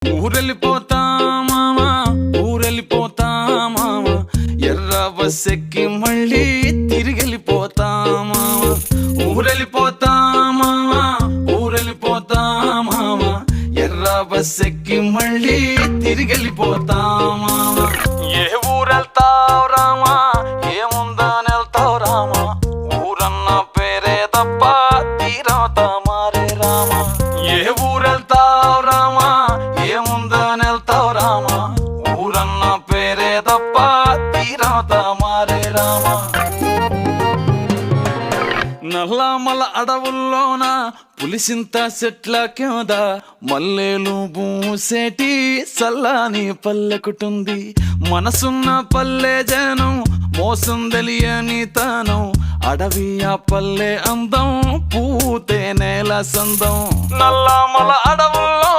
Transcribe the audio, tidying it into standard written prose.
ఊరెళ్ళిపోతా మామా, ఊరెళ్ళిపోతా మామా, ఎర్ర బస్సెక్కి మళ్ళీ తిరిగెళ్ళిపోతా మామా. ఊరెళ్ళిపోతా మామా, ఊరెళ్ళిపోతా మామా, ఎర్ర బస్సెక్కి మళ్ళీ తిరిగెళ్ళిపోతా మామా. ఏ ఊరెళ్తావు రామా, ఏముందని వెళ్తావు రామా, ఊరన్న పేరే తప్ప తీరవుతా మారే రామా. ఏ ఊరెళ్తావు రామా, ఏముందని వెళ్తావు రామా, ఊరన్న పేరే తప్ప తీరవుతా మారే రామా. నల్లమల అడవుల్లోన పులిసింత చెట్ల కింద మల్లెలు పూసేటి సల్లాని పల్లెకుటుంది. మనసున్న పల్లె జనం, మోసం తెలియని తనం, అడవి ఆ పల్లె అందం, పూతే నేల సందం. నల్లమల అడవుల్లో